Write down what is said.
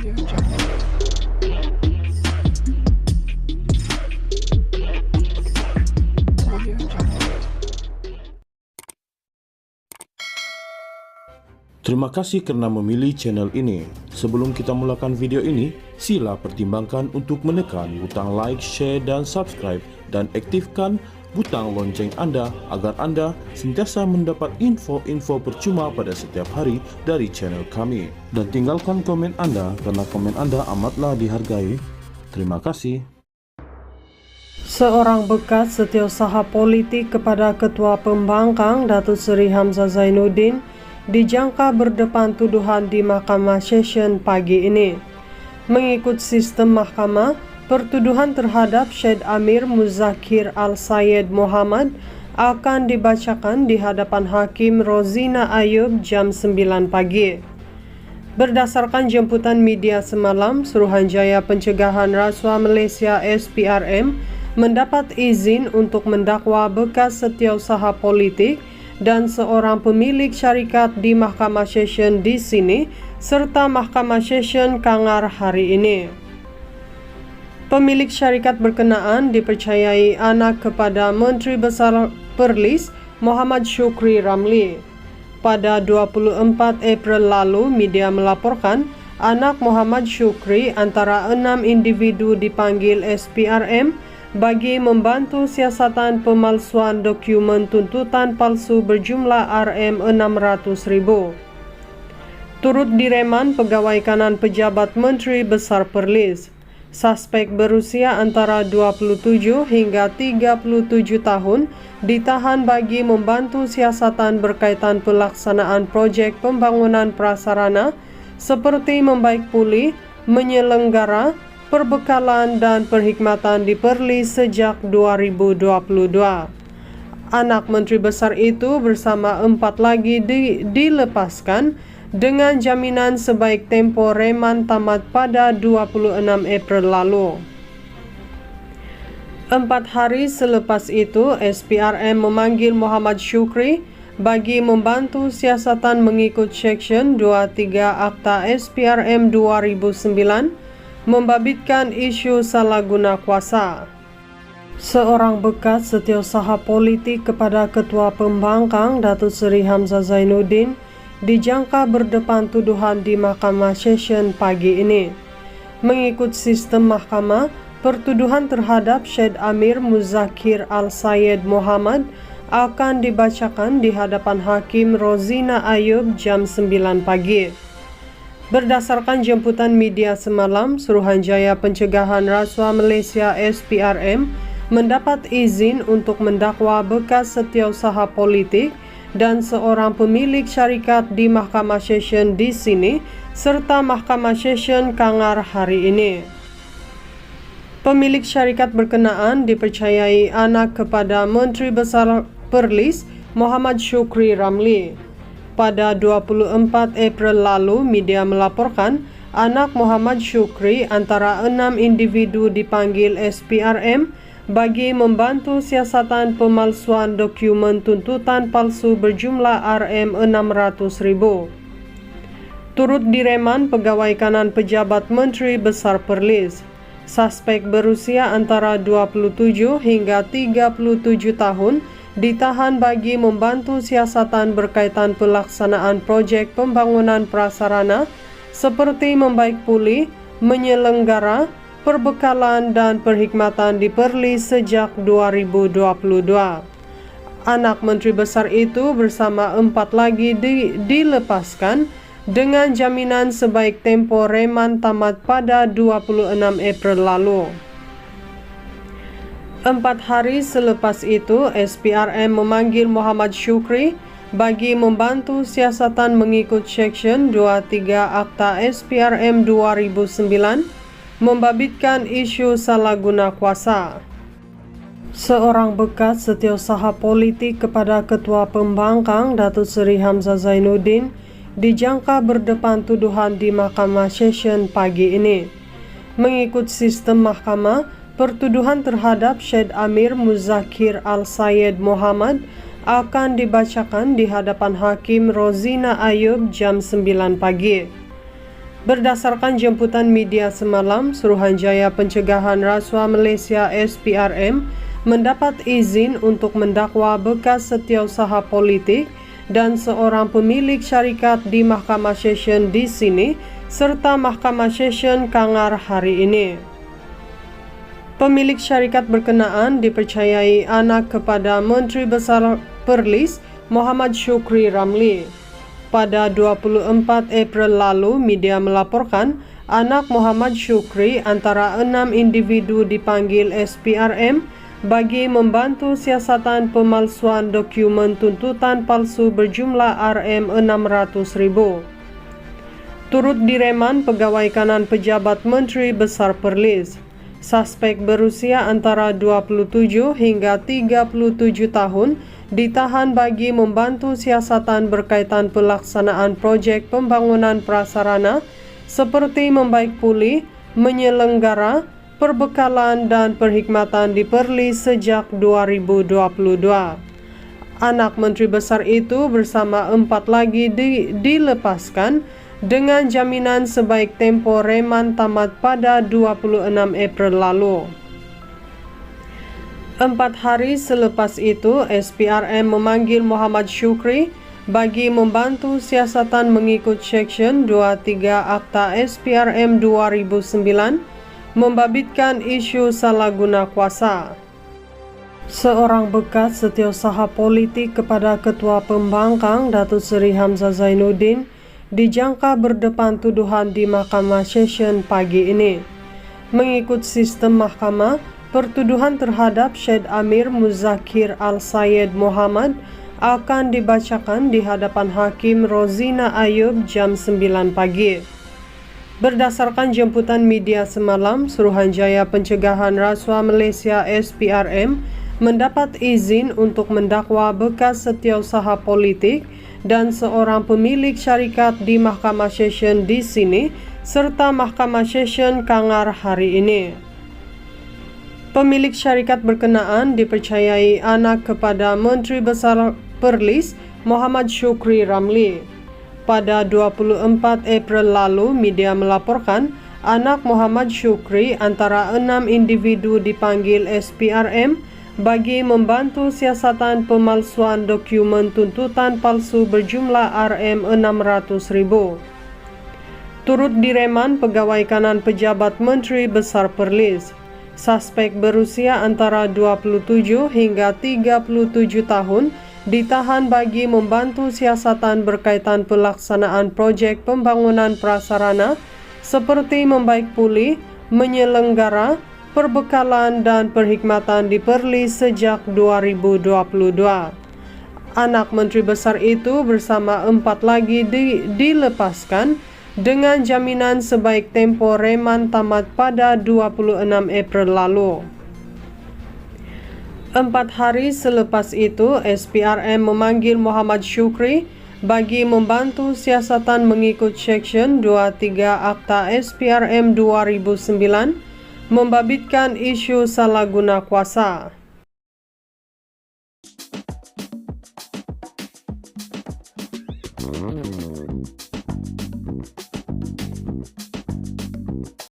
Terima kasih karena memilih channel ini. Sebelum kita mulakan video ini, sila pertimbangkan untuk menekan butang like, share, dan subscribe, dan aktifkan butang lonceng Anda agar Anda sentiasa mendapat info-info percuma pada setiap hari dari channel kami. Dan tinggalkan komen Anda karena komen Anda amatlah dihargai. Terima kasih. Seorang bekas setiausaha politik kepada Ketua Pembangkang Datuk Seri Hamzah Zainuddin dijangka berdepan tuduhan di Mahkamah Session pagi ini. Mengikut sistem mahkamah, pertuduhan terhadap Syed Amir Muzakir Al-Sayed Muhammad akan dibacakan di hadapan Hakim Rozina Ayub jam 9 pagi. Berdasarkan jemputan media semalam, Suruhanjaya Pencegahan Rasuah Malaysia SPRM mendapat izin untuk mendakwa bekas setiausaha politik dan seorang pemilik syarikat di Mahkamah Session di sini serta Mahkamah Session Kangar hari ini. Pemilik syarikat berkenaan dipercayai anak kepada Menteri Besar Perlis Muhammad Shukri Ramli. Pada 24 April lalu, media melaporkan anak Muhammad Shukri antara 6 individu dipanggil SPRM bagi membantu siasatan pemalsuan dokumen tuntutan palsu berjumlah RM600,000. Turut direman pegawai kanan pejabat Menteri Besar Perlis. Suspek berusia antara 27 hingga 37 tahun ditahan bagi membantu siasatan berkaitan pelaksanaan projek pembangunan prasarana seperti membaik pulih, menyelenggara, perbekalan dan perkhidmatan di Perlis sejak 2022. Anak Menteri Besar itu bersama 4 lagi dilepaskan dengan jaminan sebaik tempoh reman tamat pada 26 April lalu. 4 hari selepas itu, SPRM memanggil Muhammad Shukri bagi membantu siasatan mengikut Seksyen 23 Akta SPRM 2009 membabitkan isu salah guna kuasa. Seorang bekas setiausaha politik kepada Ketua Pembangkang Datuk Seri Hamzah Zainuddin dijangka berdepan tuduhan di Mahkamah Session pagi ini. Mengikut sistem mahkamah, pertuduhan terhadap Syed Amir Muzakir Al-Sayed Muhammad akan dibacakan di hadapan Hakim Rozina Ayub jam 9 pagi. Berdasarkan jemputan media semalam, Suruhanjaya Pencegahan Rasuah Malaysia SPRM mendapat izin untuk mendakwa bekas setiausaha politik dan seorang pemilik syarikat di Mahkamah Session di sini serta Mahkamah Session Kangar hari ini. Pemilik syarikat berkenaan dipercayai anak kepada Menteri Besar Perlis Muhammad Shukri Ramli. Pada 24 April lalu, media melaporkan anak Muhammad Shukri antara 6 individu dipanggil SPRM bagi membantu siasatan pemalsuan dokumen tuntutan palsu berjumlah RM600,000. Turut direman pegawai kanan pejabat Menteri Besar Perlis. Suspek berusia antara 27 hingga 37 tahun ditahan bagi membantu siasatan berkaitan pelaksanaan projek pembangunan prasarana seperti membaik pulih, menyelenggara, perbekalan dan perkhidmatan di Perlis sejak 2022. Anak Menteri Besar itu bersama 4 lagi dilepaskan dengan jaminan sebaik tempoh reman tamat pada 26 April lalu. 4 hari selepas itu, SPRM memanggil Muhammad Shukri bagi membantu siasatan mengikut Seksyen 23 Akta SPRM 2009 membabitkan isu salah guna kuasa. Seorang bekas setiausaha politik kepada Ketua Pembangkang Datuk Seri Hamzah Zainuddin dijangka berdepan tuduhan di Mahkamah Session pagi ini. Mengikut sistem mahkamah, pertuduhan terhadap Syed Amir Muzakir Al-Sayed Muhammad akan dibacakan di hadapan Hakim Rozina Ayub jam 9 pagi. Berdasarkan jemputan media semalam, Suruhanjaya Pencegahan Rasuah Malaysia SPRM mendapat izin untuk mendakwa bekas setiausaha politik dan seorang pemilik syarikat di Mahkamah Session di sini serta Mahkamah Session Kangar hari ini. Pemilik syarikat berkenaan dipercayai anak kepada Menteri Besar Perlis Muhammad Shukri Ramli. Pada 24 April lalu, media melaporkan anak Muhammad Shukri antara 6 individu dipanggil SPRM bagi membantu siasatan pemalsuan dokumen tuntutan palsu berjumlah RM600,000. Turut direman pegawai kanan pejabat Menteri Besar Perlis. Suspek berusia antara 27 hingga 37 tahun ditahan bagi membantu siasatan berkaitan pelaksanaan projek pembangunan prasarana seperti membaik pulih, menyelenggara, perbekalan dan perkhidmatan di Perlis sejak 2022. Anak Menteri Besar itu bersama 4 lagi dilepaskan dengan jaminan sebaik tempoh reman tamat pada 26 April lalu. 4 hari selepas itu, SPRM memanggil Muhammad Shukri bagi membantu siasatan mengikut Seksyen 23 Akta SPRM 2009 membabitkan isu salah guna kuasa. Seorang bekas setiausaha politik kepada Ketua Pembangkang Datuk Seri Hamzah Zainuddin dijangka berdepan tuduhan di Mahkamah Session pagi ini. Mengikut sistem mahkamah, pertuduhan terhadap Syed Amir Muzakir Al-Sayed Muhammad akan dibacakan di hadapan Hakim Rozina Ayub jam 9 pagi. Berdasarkan jemputan media semalam, Suruhanjaya Pencegahan Rasuah Malaysia SPRM mendapat izin untuk mendakwa bekas setiausaha politik dan seorang pemilik syarikat di Mahkamah Session di sini serta Mahkamah Session Kangar hari ini. Pemilik syarikat berkenaan dipercayai anak kepada Menteri Besar Perlis Muhammad Shukri Ramli. Pada 24 April lalu, media melaporkan anak Muhammad Shukri antara 6 individu dipanggil SPRM bagi membantu siasatan pemalsuan dokumen tuntutan palsu berjumlah RM600,000. Turut direman pegawai kanan pejabat Menteri Besar Perlis. Suspek berusia antara 27 hingga 37 tahun ditahan bagi membantu siasatan berkaitan pelaksanaan projek pembangunan prasarana seperti membaik pulih, menyelenggara, perbekalan dan perkhidmatan di Perlis sejak 2022. Anak Menteri Besar itu bersama 4 lagi dilepaskan dengan jaminan sebaik tempoh reman tamat pada 26 April lalu. 4 hari selepas itu, SPRM memanggil Muhammad Shukri bagi membantu siasatan mengikut Seksyen 23 Akta SPRM 2009 membabitkan isu salah guna kuasa.